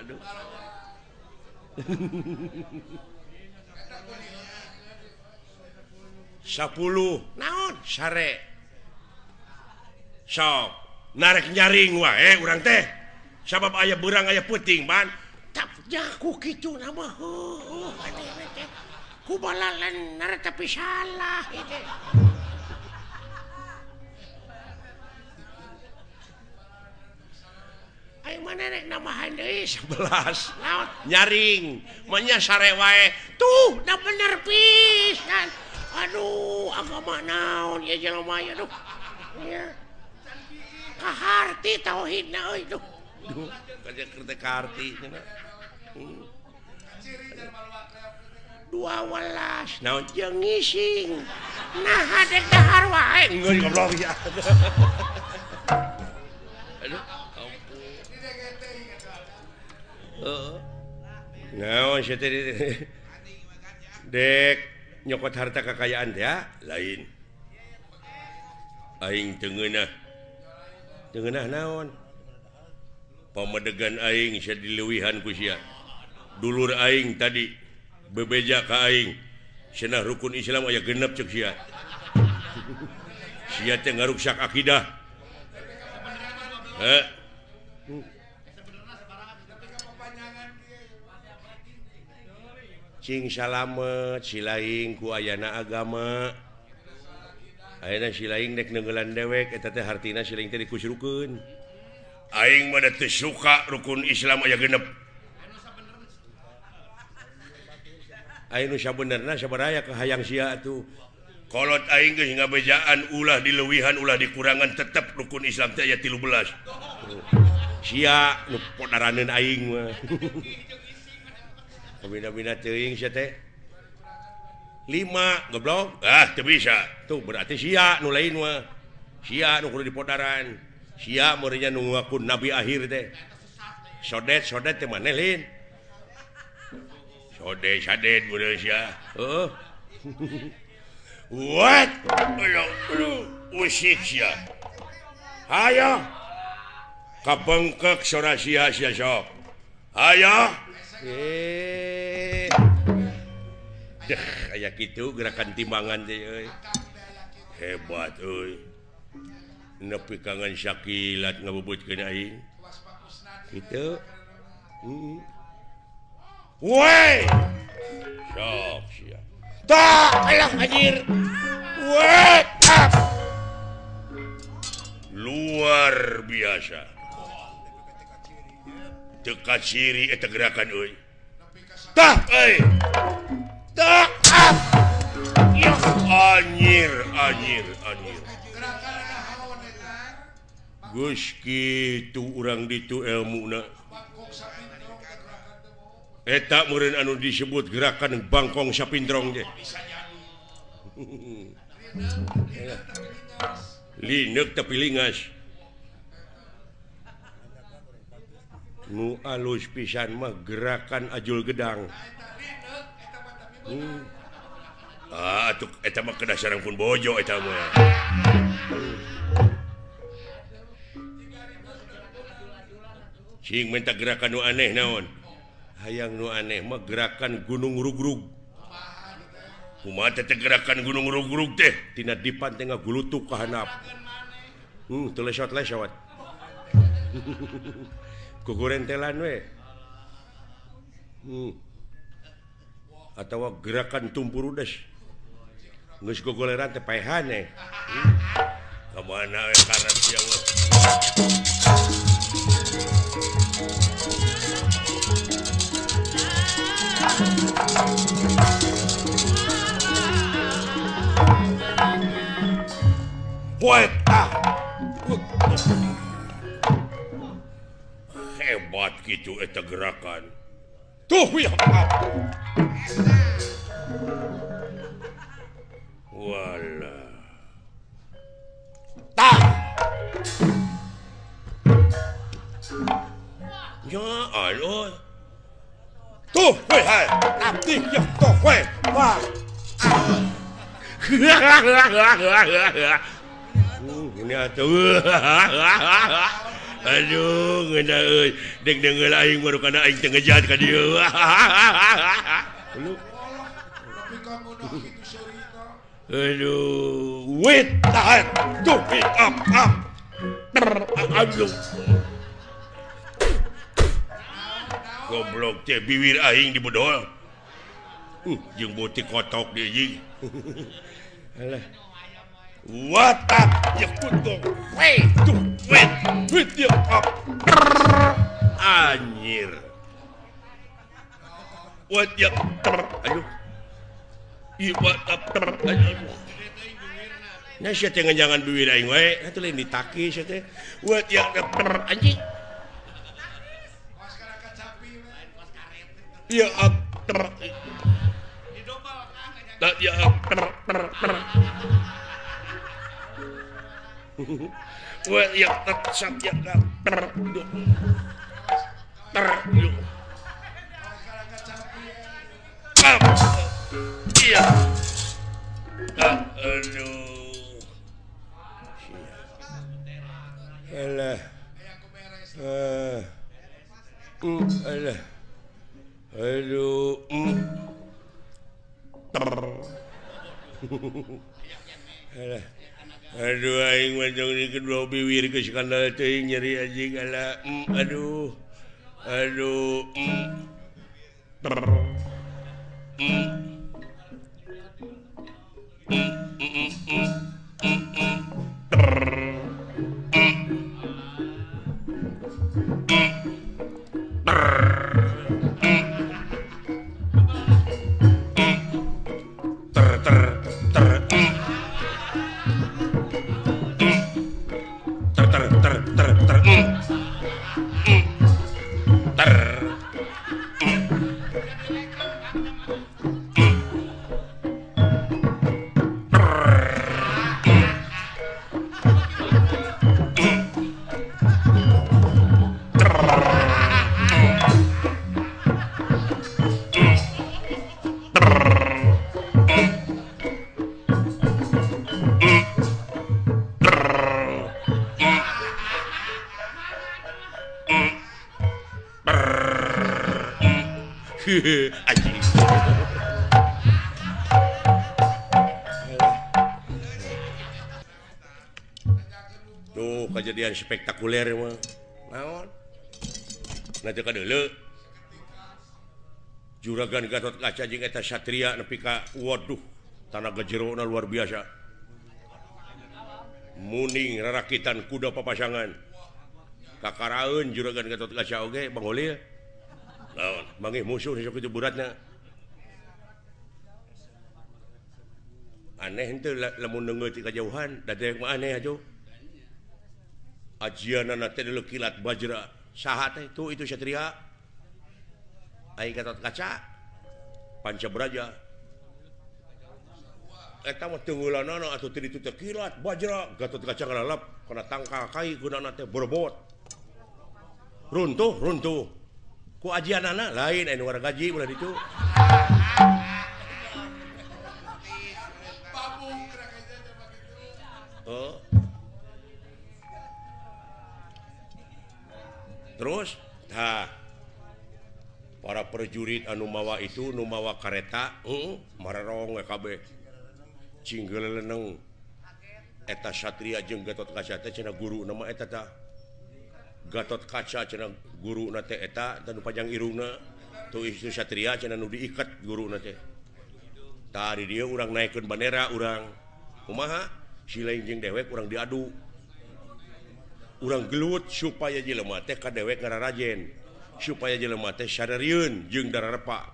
Aduh. 10 naon sare. Sok narek nyaring wae urang teh. Sabab aya beurang aya peuting ban. tap jaku kitu nama teh ku balalan nara tapi salah itu ayo mana rek namahan deui 11 naon nyaring manya sare wae. tuh da bener pisan aduh agama naon ya jelema ya duh ya kaharti tauhidna euy duh Duh, kaja kereta karti cenah. 12 Naon? jeung ngising nah dek dahar wae Enggak goblok ya. Aduh, ampun. Naon sih tadi? dek nyokot harta kekayaan ya lain aing tengenah naon pamadegan aing sia dileuwihan ku sia dulur aing tadi bebeja ka aing cenah rukun Islam aya genep cek sia sia teh ngaruksak akidah cing salamet silaing ku ayana agama ayeuna silaing dek nenggelan dewek eta teh hartina silaing teh dikusrukeun aing mah teu suka rukun Islam aya genep aing nu sabenerna sabaraha hayang sia atuh kolot aing geus ngabejaan ulah dileuwihan ulah dikurangan tetep rukun Islam teh aya 13 sia nu podaraneun aing mah bina-bina teuing sia teh 5 goblok teu bisa tuh berarti sia nu lain mah sia nu kudu dipodaran sia meureunnya nu ngaku nabi akhir teh sodet teh maneh lin sodet meureun sia heeh what usik sia hayo kabengkek sora sia sok hayo kayak gitu gerakan timbangan teh euy hebat euy nepi kangen syakilat ngabubutkeun aing kitu woi sok sia tah alah anjir woi luar biasa teka ciri eta gerakan euy tah euy tah ya anjir geus kitu urang ditu ilmuna eta meureun anu disebut gerakan bangkong sapindrong teh lineuk tapi lingas nu alus pisan mah gerakan ajul gedang atuh eta mah kedah sareng pun bojo eta mah cing minta gerakan nu aneh naon hayang nu aneh mah gerakan gunung rugrug kumaha teh gerakan gunung rugrug teh tina dipan teh ngagulutuk ka handap teu lesot-lesot kukurentelan we atawa gerakan tumpur udas geus gogoleran teh paehan kamana we karat ya Allah hebat gitu eta gerakan tuh ya wala tah ya aloy tuh we hai abdi ya tuh we wah ini atuh aduh ngeuna euy dek deungeul aing baru kana aing teh ngejat ka dieu lu aduh wait tahan tuh up aduh goblok teh bibir aing dibodol jeung butik kotok dia jeung alah what up ya kutu wait tuh wait dia up anjir what ya aduh what up aduh nah sia teh jangan bibir aing we atuh lain ditaki sia teh what ya anjing ya up ya well ya sak ya Iya. Aduh. Alah. Alah. Aduh. Alah. Aduh aing macam ni kedua biwir ke skandal teuing nyeri anjing alah. Aduh. Aduh. Anjing. Tuh kejadian spektakuler mah. Naon? Nanti kadeuleu. Juragan Gatot Kaca jeung eta satria nepi ka waduh tanaga jerona luar biasa. Muning rarakitan kuda papasangan. Kakaraeun Juragan Gatot Kaca oge Bang Holil. Naon, mangih musuh sok itu beratna. Aneh henteu lamun neungeut ti kajauhan, da teh mah aneh atuh. Ajianana teh kilat bajra. Saha teh tuh itu satria? Ai Gatot Kaca. Pancabraja. Eta mah teungeulanana atuh teh ditu teh kilat bajra. Gatot Kaca ngalalap kana tangkal kai gunana teh berebot. Runtuh. Ku ajianana lain anu warga gaji ulah ditu. Oh. Terus para prajurit anu mawa itu nu mawa kareta mararong kabeh. Cinggel leuneng eta satria jeung Gatot Kaca teh cenah guru nama eta tah. Gatot Kaca cenah guruna teh eta tanu panjang irungna tu isu satria cenah nu diikat guruna teh tah di dieu urang naikkeun bandera urang kumaha Silaing jeung dewek urang diadu urang gelut supaya jelema teh ka dewek ngararajen supaya jelema teh sadarieun jeung dararepa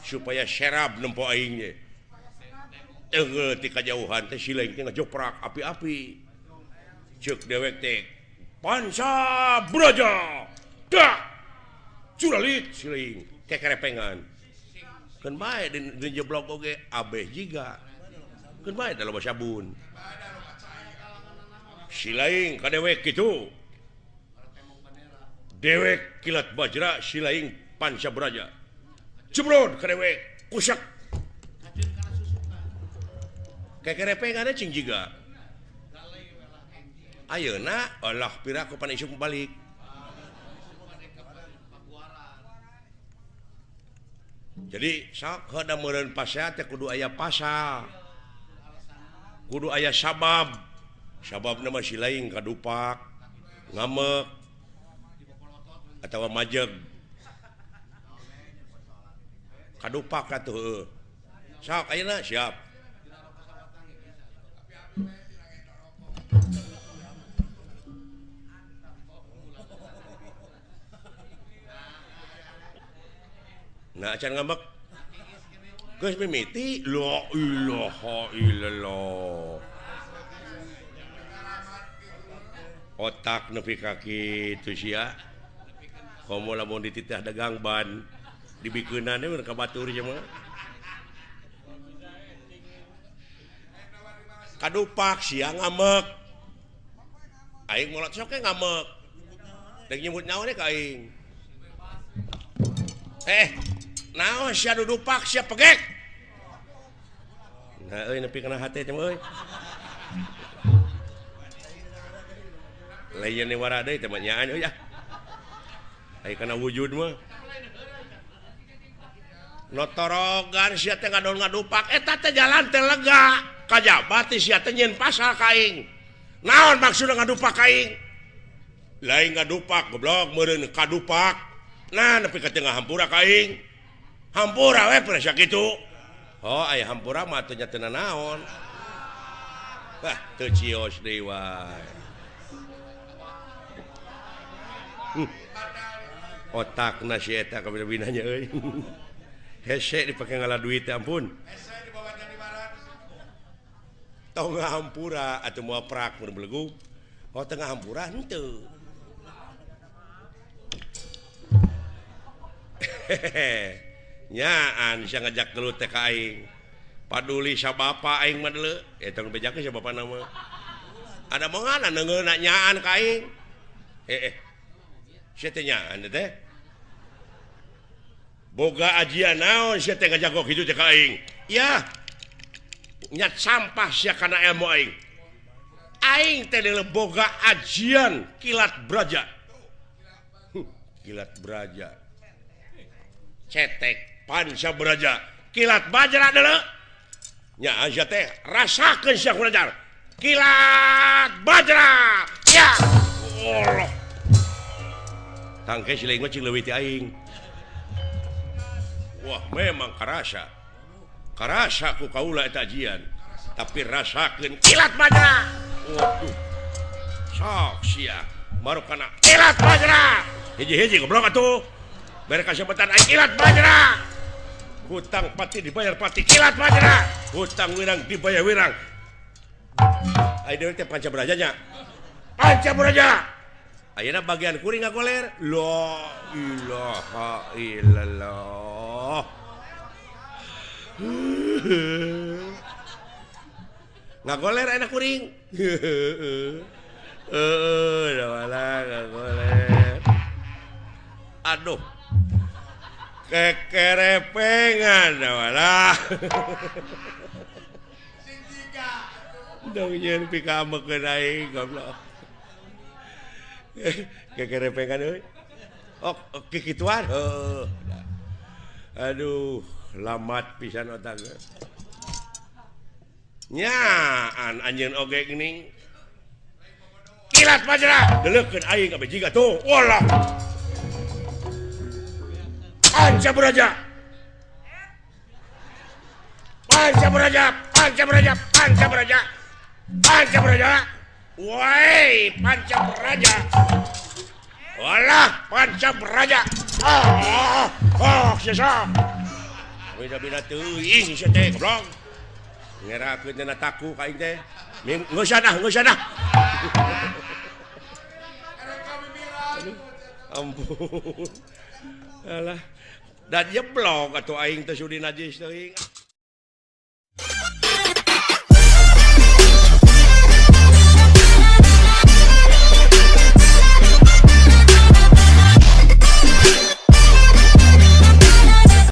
supaya serab nempo aing ge teu ti kajauhan teh Silaing teh ngajoprak api-api cek dewek teh Panca Braja dak curalit Silaing kekerepengan keun bae di jeblok oge abeh jiga keun bae da loba sabun Silaing ka dewek kitu dewek kilat bajra Silaing Panca Braja jebrod ka dewek kusak kekerepengan cing jiga ayeuna Allah pira ku pan isuk balik jadi sok heuda meureun pasea teh kudu aya pasal kudu aya sababna mah Silaing kadupak ngamek atawa majeg kadupak atuh sok ayeuna siap nah acan ngambek geus mimiti la ilaha illallah otak nepi ka kitu sia komo lamun dititah dagang ban dibikeunane mun ka batur nya mah kadupak sia ngamek aing molot sok ngamek dek nyebut nyawane ka aing naon sia dudupak sia pegek nah nepi kana hate teh euy lain ni wara deui teh nyaan euy ah ai kana wujud mah notorogan sia teh ngadupak eta teh jalan teh lega kajaba teh sia teh nyeun pasal ka aing naon maksudna ngadupak ka aing lain ngadupak goblok meureun kadupak nah nepi ka teu ngahampura ka aing hampura we presa kitu oh aya hampura mah teu nya teu naon teu cios deui wae otakna si eta kabina-binanya euy hese dipake ngalah duit ampun tong ngahampura atuh moal prak mun belegug tengah hampura henteu nyaan sia ngajak gelut teh ka aing paduli sabapa aing mah deuleu eta nu bejakeun sabapa nama ada mangana neungeuna nyaan ka aing sia teh nyaan teh boga ajian naon sia teh ngajagok hidup teh ka aing ya nyat sampah sia kana ilmu aing teh deuleu boga ajian kilat braja kilat braja cetek panca braja kilat bajra deuleu nya aja teh rasakeun sia kulajar kilat bajra ya Allah tangke sileung mah cing leuwih ti aing wah memang karasa ku kaula eta ajian tapi rasakeun kilat bajra waduh sok sia marukana kilat bajra hiji-hiji goblok atuh bere kasebetan aing kilat bajra hutang pati dibayar pati kilat bajra hutang wirang dibayar wirang ai deui teh panca braja nya panca braja ayeuna bagian kuring ngagoler la ilaha illallah ngagoler enak kuring ngagoler aduh kekerepengan walah dong nyeun pikamekeun aing goblok kekerepengan euy oh kikituan aduh lamat pisan otak nyaan anjeun oge geuning kilat bajra deuleukeun aing abdi jiga tuh walah panca braja panca braja panca braja panca braja panca braja woi panca braja walah panca braja sisa beda-beda teuing sia teh goblok ngerakeun cenah taku ka aing teh geus sana ampun alah dan jeblok atuh aing teh sudi najis teuing